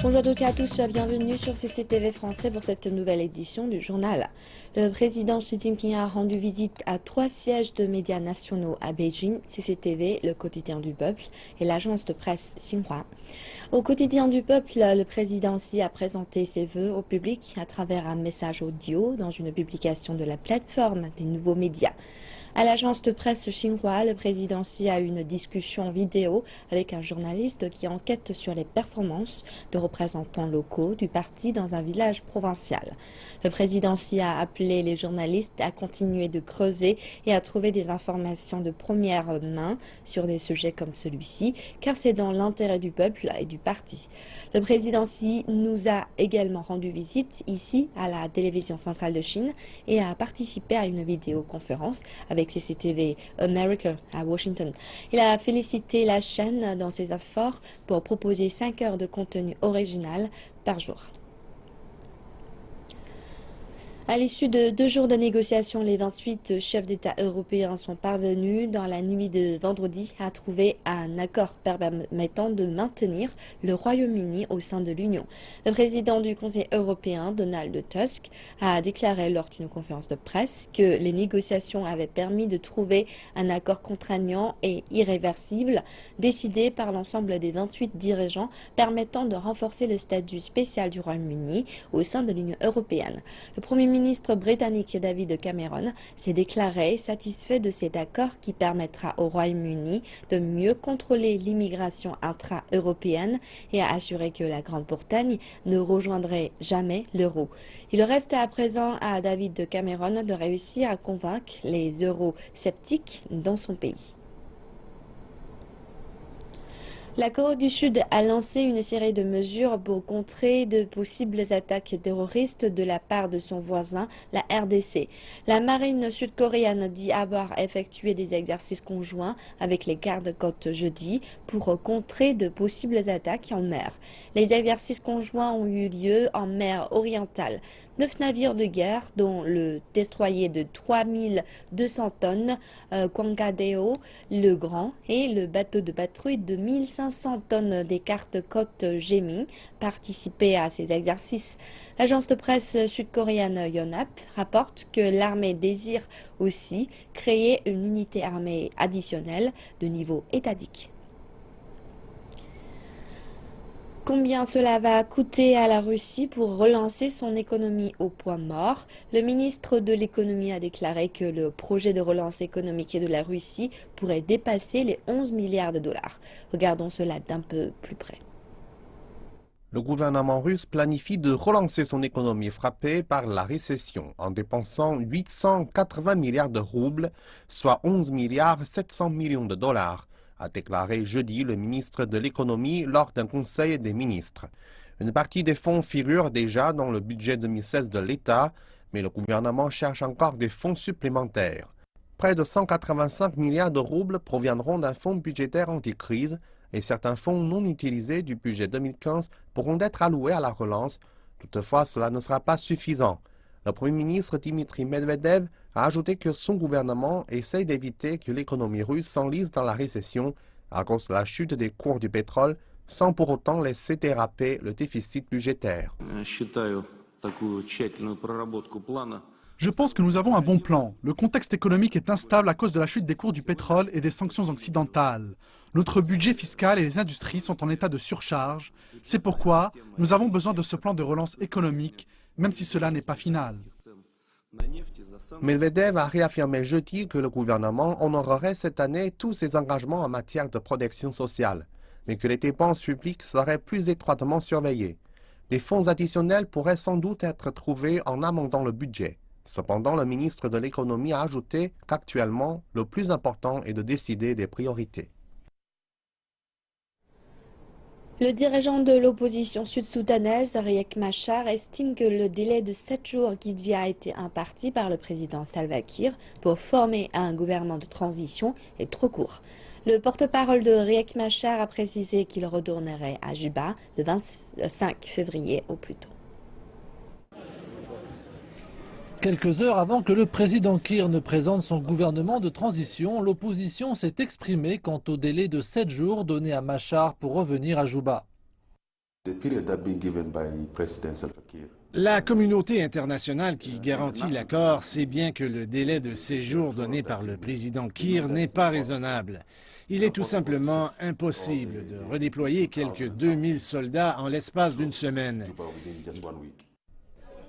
Bonjour à toutes et à tous, bienvenue sur CCTV français pour cette nouvelle édition du journal. Le président Xi Jinping a rendu visite à 3 sièges de médias nationaux à Beijing, CCTV, le quotidien du peuple et l'agence de presse Xinhua. Au quotidien du peuple, le président Xi a présenté ses vœux au public à travers un message audio dans une publication de la plateforme des nouveaux médias. À l'agence de presse Xinhua, le président Xi a eu une discussion vidéo avec un journaliste qui enquête sur les performances de représentants locaux du parti dans un village provincial. Le président Xi a appelé les journalistes à continuer de creuser et à trouver des informations de première main sur des sujets comme celui-ci, car c'est dans l'intérêt du peuple et du parti. Le président Xi nous a également rendu visite ici à la télévision centrale de Chine et a participé à une vidéoconférence avec CCTV America à Washington. Il a félicité la chaîne dans ses efforts pour proposer 5 heures de contenu original par jour. À l'issue de 2 jours de négociations, les 28 chefs d'État européens sont parvenus dans la nuit de vendredi à trouver un accord permettant de maintenir le Royaume-Uni au sein de l'Union. Le président du Conseil européen, Donald Tusk, a déclaré lors d'une conférence de presse que les négociations avaient permis de trouver un accord contraignant et irréversible décidé par l'ensemble des 28 dirigeants permettant de renforcer le statut spécial du Royaume-Uni au sein de l'Union européenne. Le Premier ministre britannique David Cameron s'est déclaré satisfait de cet accord qui permettra au Royaume-Uni de mieux contrôler l'immigration intra-européenne et a assuré que la Grande-Bretagne ne rejoindrait jamais l'euro. Il reste à présent à David Cameron de réussir à convaincre les eurosceptiques dans son pays. La Corée du Sud a lancé une série de mesures pour contrer de possibles attaques terroristes de la part de son voisin, la RDC. La marine sud-coréenne dit avoir effectué des exercices conjoints avec les gardes-côtes jeudi pour contrer de possibles attaques en mer. Les exercices conjoints ont eu lieu en mer orientale. 9 navires de guerre, dont le destroyer de 3200 tonnes, Kwangadeo le Grand, et le bateau de patrouille de 1500 tonnes des cartes-côtes Gémi, participaient à ces exercices. L'agence de presse sud-coréenne Yonhap rapporte que l'armée désire aussi créer une unité armée additionnelle de niveau étatique. Combien cela va coûter à la Russie pour relancer son économie au point mort? Le ministre de l'économie a déclaré que le projet de relance économique de la Russie pourrait dépasser les 11 milliards de dollars. Regardons cela d'un peu plus près. Le gouvernement russe planifie de relancer son économie frappée par la récession en dépensant 880 milliards de roubles, soit 11 milliards 700 millions de dollars, a déclaré jeudi le ministre de l'économie lors d'un conseil des ministres. Une partie des fonds figure déjà dans le budget 2016 de l'État, mais le gouvernement cherche encore des fonds supplémentaires. Près de 185 milliards de roubles proviendront d'un fonds budgétaire anti-crise et certains fonds non utilisés du budget 2015 pourront être alloués à la relance. Toutefois, cela ne sera pas suffisant. Le Premier ministre Dmitry Medvedev a ajouté que son gouvernement essaye d'éviter que l'économie russe s'enlise dans la récession à cause de la chute des cours du pétrole, sans pour autant laisser déraper le déficit budgétaire. Je pense que nous avons un bon plan. Le contexte économique est instable à cause de la chute des cours du pétrole et des sanctions occidentales. Notre budget fiscal et les industries sont en état de surcharge. C'est pourquoi nous avons besoin de ce plan de relance économique, même si cela n'est pas final. Medvedev a réaffirmé jeudi que le gouvernement honorerait cette année tous ses engagements en matière de protection sociale, mais que les dépenses publiques seraient plus étroitement surveillées. Des fonds additionnels pourraient sans doute être trouvés en amendant le budget. Cependant, le ministre de l'économie a ajouté qu'actuellement, le plus important est de décider des priorités. Le dirigeant de l'opposition sud-soudanaise, Riek Machar, estime que le délai de 7 jours qui lui a été imparti par le président Salva Kiir pour former un gouvernement de transition est trop court. Le porte-parole de Riek Machar a précisé qu'il retournerait à Juba le 25 février au plus tôt. Quelques heures avant que le président Kiir ne présente son gouvernement de transition, l'opposition s'est exprimée quant au délai de 7 jours donné à Machar pour revenir à Juba. La communauté internationale qui garantit l'accord sait bien que le délai de séjour donné par le président Kiir n'est pas raisonnable. Il est tout simplement impossible de redéployer quelques 2000 soldats en l'espace d'une semaine.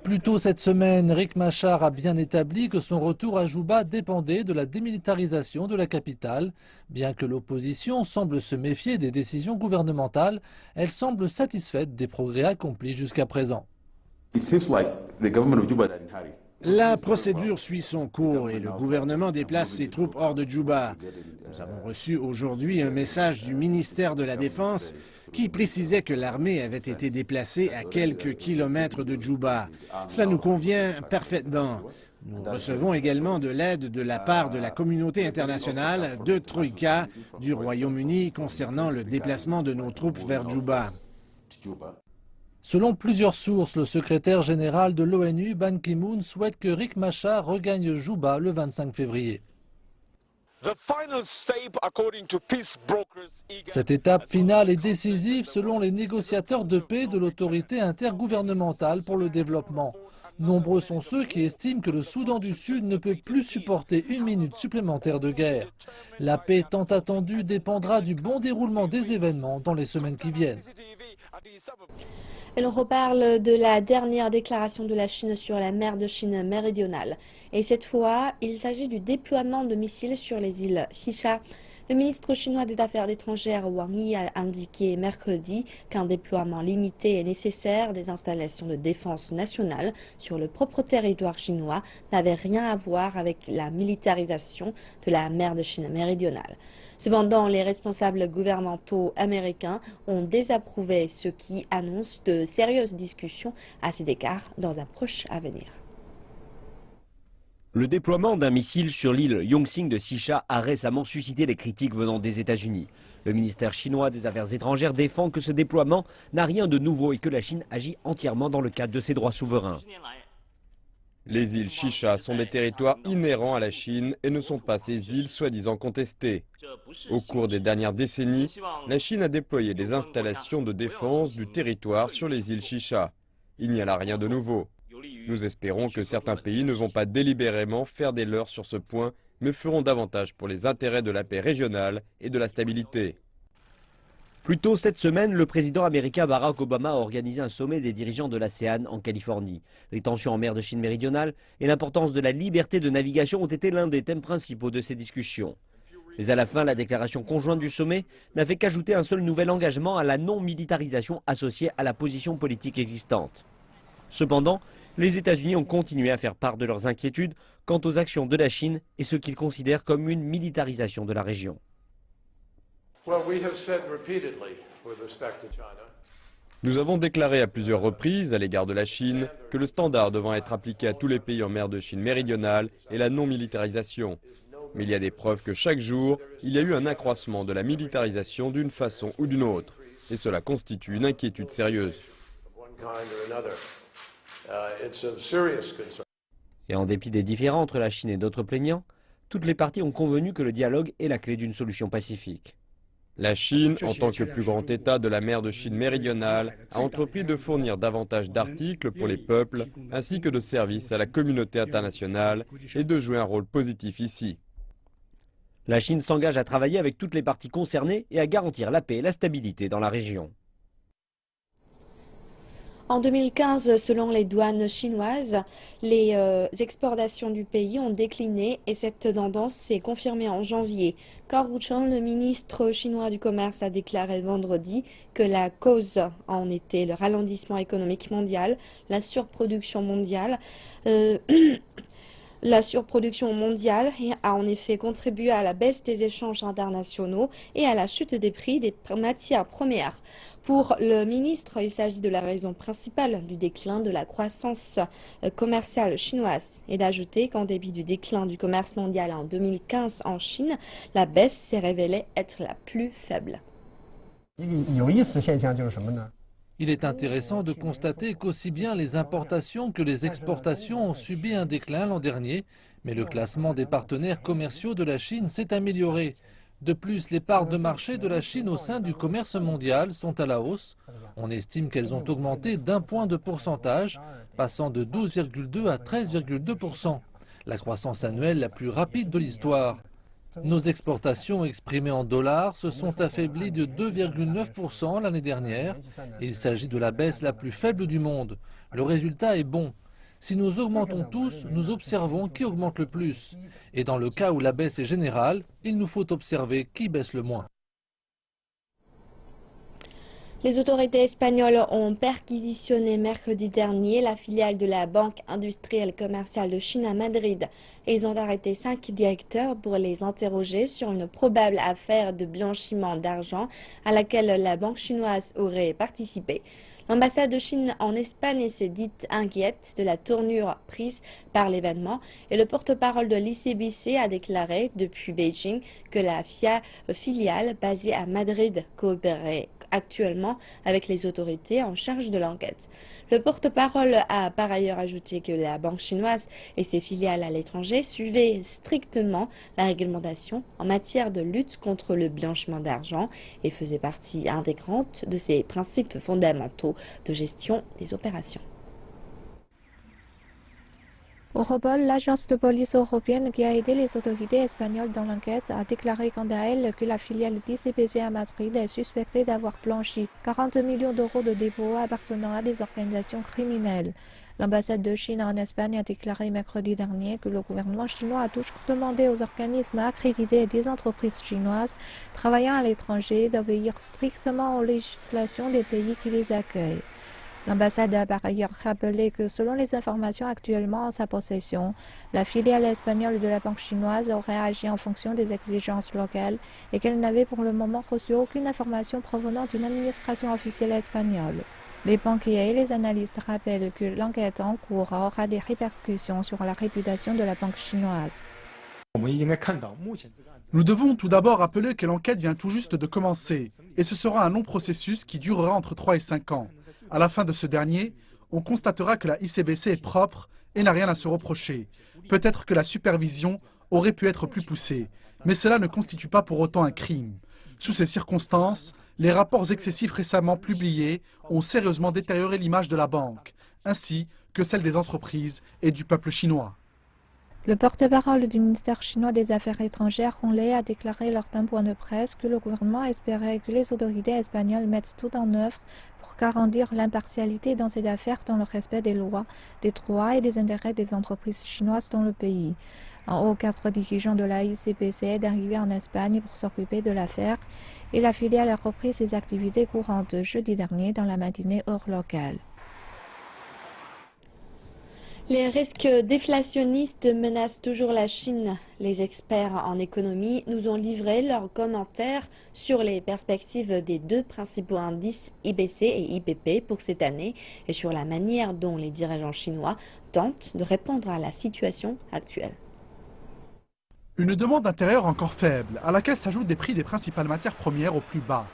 Plus tôt cette semaine, Riek Machar a bien établi que son retour à Djouba dépendait de la démilitarisation de la capitale. Bien que l'opposition semble se méfier des décisions gouvernementales, elle semble satisfaite des progrès accomplis jusqu'à présent. La procédure suit son cours et le gouvernement déplace ses troupes hors de Djouba. Nous avons reçu aujourd'hui un message du ministère de la Défense qui précisait que l'armée avait été déplacée à quelques kilomètres de Djouba. Cela nous convient parfaitement. Nous recevons également de l'aide de la part de la communauté internationale, de Troïka, du Royaume-Uni concernant le déplacement de nos troupes vers Djouba. Selon plusieurs sources, le secrétaire général de l'ONU, Ban Ki-moon, souhaite que Riek Machar regagne Djouba le 25 février. Cette étape finale est décisive selon les négociateurs de paix de l'autorité intergouvernementale pour le développement. Nombreux sont ceux qui estiment que le Soudan du Sud ne peut plus supporter une minute supplémentaire de guerre. La paix tant attendue dépendra du bon déroulement des événements dans les semaines qui viennent. Et l'on reparle de la dernière déclaration de la Chine sur la mer de Chine méridionale. Et cette fois, il s'agit du déploiement de missiles sur les îles Xisha. Le ministre chinois des Affaires étrangères Wang Yi a indiqué mercredi qu'un déploiement limité est nécessaire des installations de défense nationale sur le propre territoire chinois n'avait rien à voir avec la militarisation de la mer de Chine méridionale. Cependant, les responsables gouvernementaux américains ont désapprouvé ce qui annonce de sérieuses discussions à cet égard dans un proche avenir. Le déploiement d'un missile sur l'île Yongxing de Xisha a récemment suscité les critiques venant des États-Unis. Le ministère chinois des Affaires étrangères défend que ce déploiement n'a rien de nouveau et que la Chine agit entièrement dans le cadre de ses droits souverains. Les îles Xisha sont des territoires inhérents à la Chine et ne sont pas ces îles soi-disant contestées. Au cours des dernières décennies, la Chine a déployé des installations de défense du territoire sur les îles Xisha. Il n'y a là rien de nouveau. Nous espérons que certains pays ne vont pas délibérément faire des leurs sur ce point, mais feront davantage pour les intérêts de la paix régionale et de la stabilité. Plus tôt cette semaine, le président américain Barack Obama a organisé un sommet des dirigeants de l'ASEAN en Californie. Les tensions en mer de Chine méridionale et l'importance de la liberté de navigation ont été l'un des thèmes principaux de ces discussions. Mais à la fin, la déclaration conjointe du sommet n'a fait qu'ajouter un seul nouvel engagement à la non-militarisation associée à la position politique existante. Cependant, les États-Unis ont continué à faire part de leurs inquiétudes quant aux actions de la Chine et ce qu'ils considèrent comme une militarisation de la région. Nous avons déclaré à plusieurs reprises à l'égard de la Chine que le standard devant être appliqué à tous les pays en mer de Chine méridionale est la non-militarisation. Mais il y a des preuves que chaque jour, il y a eu un accroissement de la militarisation d'une façon ou d'une autre. Et cela constitue une inquiétude sérieuse. Et en dépit des différends entre la Chine et d'autres plaignants, toutes les parties ont convenu que le dialogue est la clé d'une solution pacifique. La Chine, en tant que plus grand État de la mer de Chine méridionale, a entrepris de fournir davantage d'articles pour les peuples, ainsi que de services à la communauté internationale, et de jouer un rôle positif ici. La Chine s'engage à travailler avec toutes les parties concernées et à garantir la paix et la stabilité dans la région. En 2015, selon les douanes chinoises, les exportations du pays ont décliné et cette tendance s'est confirmée en janvier. Gao Rucheng, le ministre chinois du Commerce, a déclaré vendredi que la cause en était le ralentissement économique mondial, la surproduction mondiale. La surproduction mondiale a en effet contribué à la baisse des échanges internationaux et à la chute des prix des matières premières. Pour le ministre, il s'agit de la raison principale du déclin de la croissance commerciale chinoise et d'ajouter qu'en dépit du déclin du commerce mondial en 2015 en Chine, la baisse s'est révélée être la plus faible. Il est intéressant de constater qu'aussi bien les importations que les exportations ont subi un déclin l'an dernier, mais le classement des partenaires commerciaux de la Chine s'est amélioré. De plus, les parts de marché de la Chine au sein du commerce mondial sont à la hausse. On estime qu'elles ont augmenté d'1 point de pourcentage, passant de 12,2 à 13,2%, la croissance annuelle la plus rapide de l'histoire. Nos exportations exprimées en dollars se sont affaiblies de 2,9% l'année dernière. Il s'agit de la baisse la plus faible du monde. Le résultat est bon. Si nous augmentons tous, nous observons qui augmente le plus. Et dans le cas où la baisse est générale, il nous faut observer qui baisse le moins. Les autorités espagnoles ont perquisitionné mercredi dernier la filiale de la Banque industrielle commerciale de Chine à Madrid. Ils ont arrêté 5 directeurs pour les interroger sur une probable affaire de blanchiment d'argent à laquelle la banque chinoise aurait participé. L'ambassade de Chine en Espagne s'est dite inquiète de la tournure prise par l'événement et le porte-parole de l'ICBC a déclaré depuis Beijing que la filiale basée à Madrid coopérait actuellement avec les autorités en charge de l'enquête. Le porte-parole a par ailleurs ajouté que la banque chinoise et ses filiales à l'étranger suivaient strictement la réglementation en matière de lutte contre le blanchiment d'argent et faisaient partie intégrante de ses principes fondamentaux de gestion des opérations. Europol, l'agence de police européenne qui a aidé les autorités espagnoles dans l'enquête, a déclaré quant à elle que la filiale d'ICBC à Madrid est suspectée d'avoir blanchi 40 millions d'euros de dépôts appartenant à des organisations criminelles. L'ambassade de Chine en Espagne a déclaré mercredi dernier que le gouvernement chinois a toujours demandé aux organismes accrédités et des entreprises chinoises travaillant à l'étranger d'obéir strictement aux législations des pays qui les accueillent. L'ambassade a par ailleurs rappelé que selon les informations actuellement en sa possession, la filiale espagnole de la banque chinoise aurait agi en fonction des exigences locales et qu'elle n'avait pour le moment reçu aucune information provenant d'une administration officielle espagnole. Les banquiers et les analystes rappellent que l'enquête en cours aura des répercussions sur la réputation de la banque chinoise. Nous devons tout d'abord rappeler que l'enquête vient tout juste de commencer et ce sera un long processus qui durera entre 3 et 5 ans. À la fin de ce dernier, on constatera que la ICBC est propre et n'a rien à se reprocher. Peut-être que la supervision aurait pu être plus poussée, mais cela ne constitue pas pour autant un crime. Sous ces circonstances, les rapports excessifs récemment publiés ont sérieusement détérioré l'image de la banque, ainsi que celle des entreprises et du peuple chinois. Le porte-parole du ministère chinois des Affaires étrangères, Hong Lei, a déclaré lors d'un point de presse que le gouvernement espérait que les autorités espagnoles mettent tout en œuvre pour garantir l'impartialité dans cette affaire dans le respect des lois, des droits et des intérêts des entreprises chinoises dans le pays. Un haut cadre dirigeant de la ICBC est arrivé en Espagne pour s'occuper de l'affaire et la filiale a repris ses activités courantes jeudi dernier dans la matinée heure locale. Les risques déflationnistes menacent toujours la Chine. Les experts en économie nous ont livré leurs commentaires sur les perspectives des deux principaux indices IBC et IPP pour cette année et sur la manière dont les dirigeants chinois tentent de répondre à la situation actuelle. Une demande intérieure encore faible, à laquelle s'ajoutent des prix des principales matières premières au plus bas.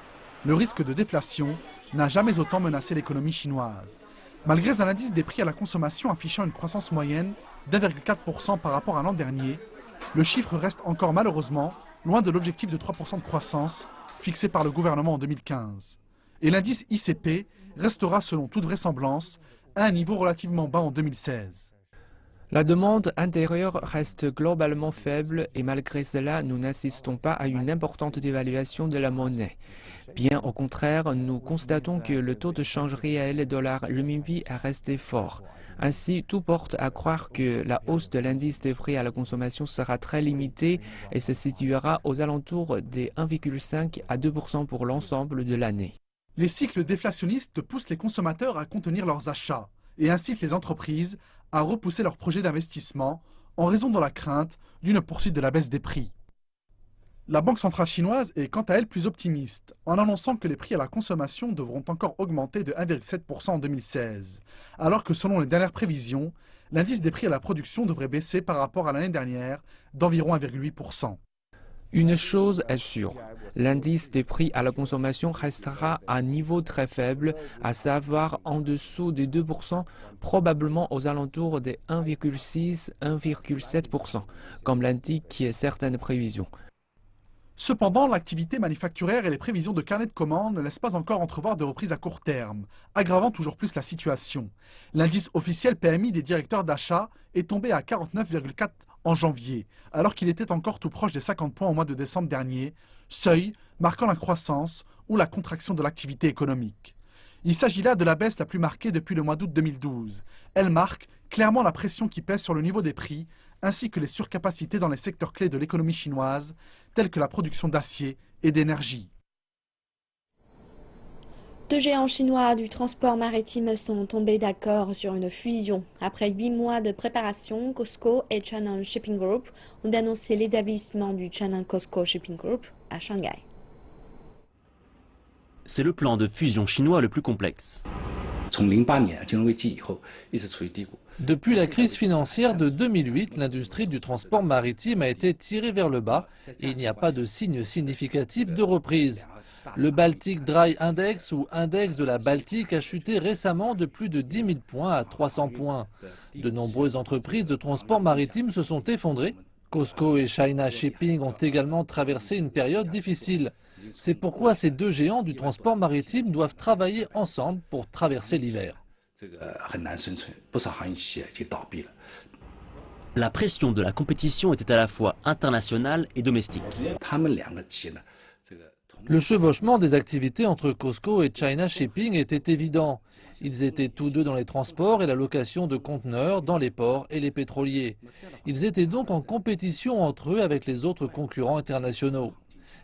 Le risque de déflation n'a jamais autant menacé l'économie chinoise. Malgré un indice des prix à la consommation affichant une croissance moyenne d'1,4% par rapport à l'an dernier, le chiffre reste encore malheureusement loin de l'objectif de 3% de croissance fixé par le gouvernement en 2015. Et l'indice ICP restera selon toute vraisemblance à un niveau relativement bas en 2016. La demande intérieure reste globalement faible et malgré cela, nous n'assistons pas à une importante dévaluation de la monnaie. Bien au contraire, nous constatons que le taux de change réel dollar-renminbi est resté fort. Ainsi, tout porte à croire que la hausse de l'indice des prix à la consommation sera très limitée et se situera aux alentours des 1,5 à 2% pour l'ensemble de l'année. Les cycles déflationnistes poussent les consommateurs à contenir leurs achats et incitent les entreprises à repousser leurs projets d'investissement en raison de la crainte d'une poursuite de la baisse des prix. La Banque centrale chinoise est quant à elle plus optimiste, en annonçant que les prix à la consommation devront encore augmenter de 1,7% en 2016, alors que selon les dernières prévisions, l'indice des prix à la production devrait baisser par rapport à l'année dernière d'environ 1,8%. Une chose est sûre, l'indice des prix à la consommation restera à un niveau très faible, à savoir en dessous de 2%, probablement aux alentours des 1,6-1,7%, comme l'indiquent certaines prévisions. Cependant, l'activité manufacturière et les prévisions de carnet de commandes ne laissent pas encore entrevoir de reprise à court terme, aggravant toujours plus la situation. L'indice officiel PMI des directeurs d'achat est tombé à 49,4 en janvier, alors qu'il était encore tout proche des 50 points au mois de décembre dernier, seuil marquant la croissance ou la contraction de l'activité économique. Il s'agit là de la baisse la plus marquée depuis le mois d'août 2012. Elle marque clairement la pression qui pèse sur le niveau des prix, ainsi que les surcapacités dans les secteurs clés de l'économie chinoise, tels que la production d'acier et d'énergie. Deux géants chinois du transport maritime sont tombés d'accord sur une fusion. Après 8 mois de préparation, COSCO et Changnam Shipping Group ont annoncé l'établissement du Changnam COSCO Shipping Group à Shanghai. C'est le plan de fusion chinois le plus complexe. Depuis la crise financière de 2008, l'industrie du transport maritime a été tirée vers le bas et il n'y a pas de signe significatif de reprise. Le Baltic Dry Index ou index de la Baltique a chuté récemment de plus de 10 000 points à 300 points. De nombreuses entreprises de transport maritime se sont effondrées. COSCO et China Shipping ont également traversé une période difficile. C'est pourquoi ces deux géants du transport maritime doivent travailler ensemble pour traverser l'hiver. La pression de la compétition était à la fois internationale et domestique. Le chevauchement des activités entre COSCO et China Shipping était évident. Ils étaient tous deux dans les transports et la location de conteneurs dans les ports et les pétroliers. Ils étaient donc en compétition entre eux avec les autres concurrents internationaux.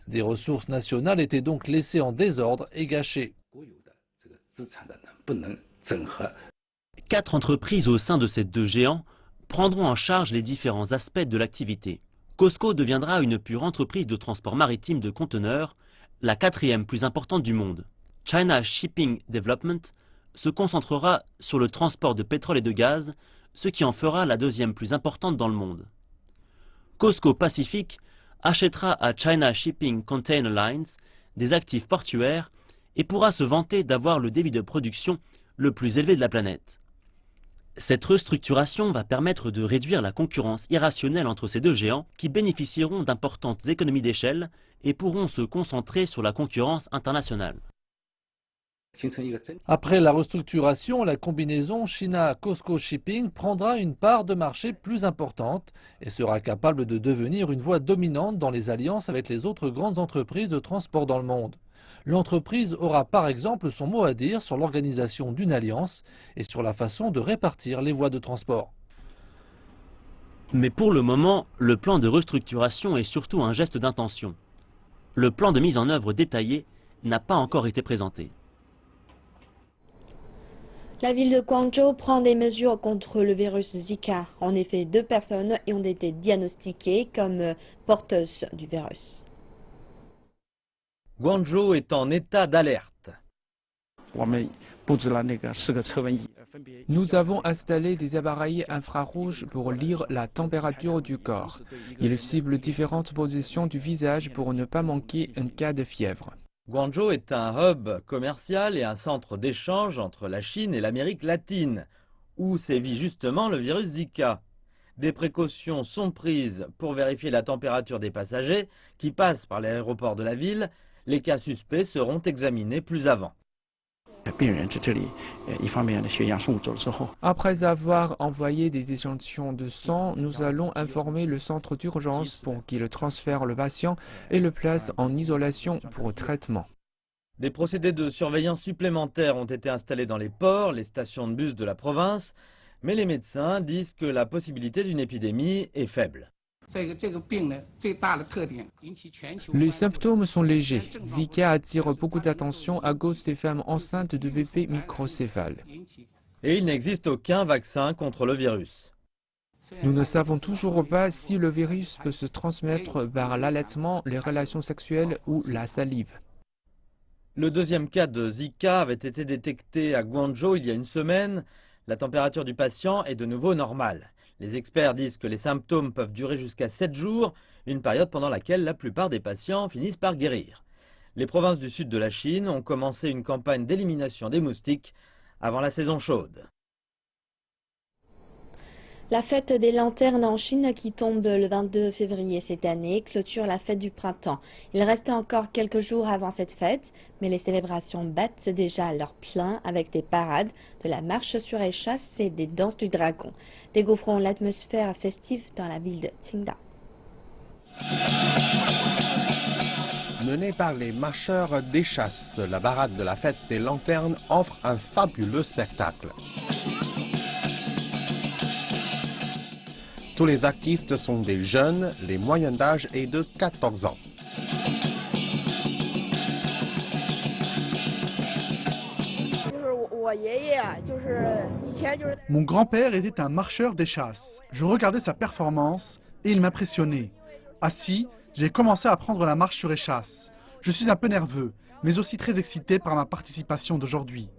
Des ressources nationales étaient donc laissées en désordre et gâchées. 4 entreprises au sein de ces deux géants prendront en charge les différents aspects de l'activité. COSCO deviendra une pure entreprise de transport maritime de conteneurs, la 4e plus importante du monde. China Shipping Development se concentrera sur le transport de pétrole et de gaz, ce qui en fera la 2e plus importante dans le monde. COSCO Pacific achètera à China Shipping Container Lines des actifs portuaires et pourra se vanter d'avoir le débit de production le plus élevé de la planète. Cette restructuration va permettre de réduire la concurrence irrationnelle entre ces deux géants qui bénéficieront d'importantes économies d'échelle et pourront se concentrer sur la concurrence internationale. Après la restructuration, la combinaison China-COSCO Shipping prendra une part de marché plus importante et sera capable de devenir une voie dominante dans les alliances avec les autres grandes entreprises de transport dans le monde. L'entreprise aura par exemple son mot à dire sur l'organisation d'une alliance et sur la façon de répartir les voies de transport. Mais pour le moment, le plan de restructuration est surtout un geste d'intention. Le plan de mise en œuvre détaillé n'a pas encore été présenté. La ville de Guangzhou prend des mesures contre le virus Zika. En effet, 2 personnes ont été diagnostiquées comme porteuses du virus. Guangzhou est en état d'alerte. Nous avons installé des appareils infrarouges pour lire la température du corps. Ils ciblent différentes positions du visage pour ne pas manquer un cas de fièvre. Guangzhou est un hub commercial et un centre d'échange entre la Chine et l'Amérique latine, où sévit justement le virus Zika. Des précautions sont prises pour vérifier la température des passagers qui passent par l'aéroport de la ville. Les cas suspects seront examinés plus avant. Après avoir envoyé des échantillons de sang, nous allons informer le centre d'urgence pour qu'il transfère le patient et le place en isolation pour traitement. Des procédés de surveillance supplémentaires ont été installés dans les ports, les stations de bus de la province, mais les médecins disent que la possibilité d'une épidémie est faible. Les symptômes sont légers. Zika attire beaucoup d'attention à cause des femmes enceintes de bébés microcéphales. Et il n'existe aucun vaccin contre le virus. Nous ne savons toujours pas si le virus peut se transmettre par l'allaitement, les relations sexuelles ou la salive. Le 2e cas de Zika avait été détecté à Guangzhou il y a une semaine. La température du patient est de nouveau normale. Les experts disent que les symptômes peuvent durer jusqu'à 7 jours, une période pendant laquelle la plupart des patients finissent par guérir. Les provinces du sud de la Chine ont commencé une campagne d'élimination des moustiques avant la saison chaude. La fête des lanternes en Chine qui tombe le 22 février cette année clôture la fête du printemps. Il reste encore quelques jours avant cette fête, mais les célébrations battent déjà leur plein avec des parades, de la marche sur échasse et des danses du dragon. Découvrons l'atmosphère festive dans la ville de Qingdao. Menée par les marcheurs d'échasse, la parade de la fête des lanternes offre un fabuleux spectacle. Tous les artistes sont des jeunes, les moyennes d'âge est de 14 ans. Mon grand-père était un marcheur d'échasse. Je regardais sa performance et il m'impressionnait. Assis, j'ai commencé à prendre la marche sur échasse. Je suis un peu nerveux, mais aussi très excité par ma participation d'aujourd'hui.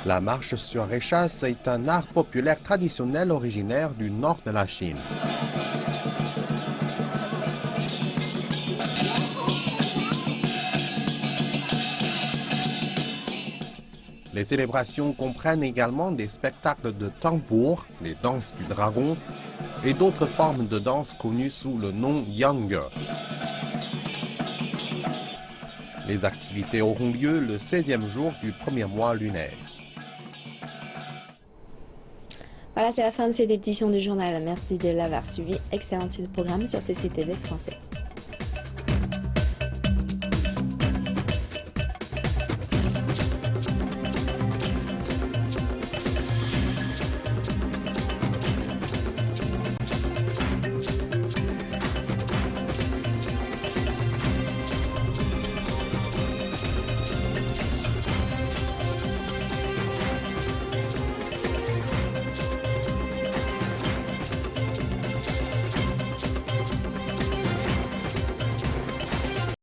La marche sur échasse est un art populaire traditionnel originaire du nord de la Chine. Les célébrations comprennent également des spectacles de tambour, les danses du dragon et d'autres formes de danse connues sous le nom Yangge. Les activités auront lieu le 16e jour du premier mois lunaire. Voilà, c'est la fin de cette édition du journal. Merci de l'avoir suivi. Excellent programme sur CCTV français.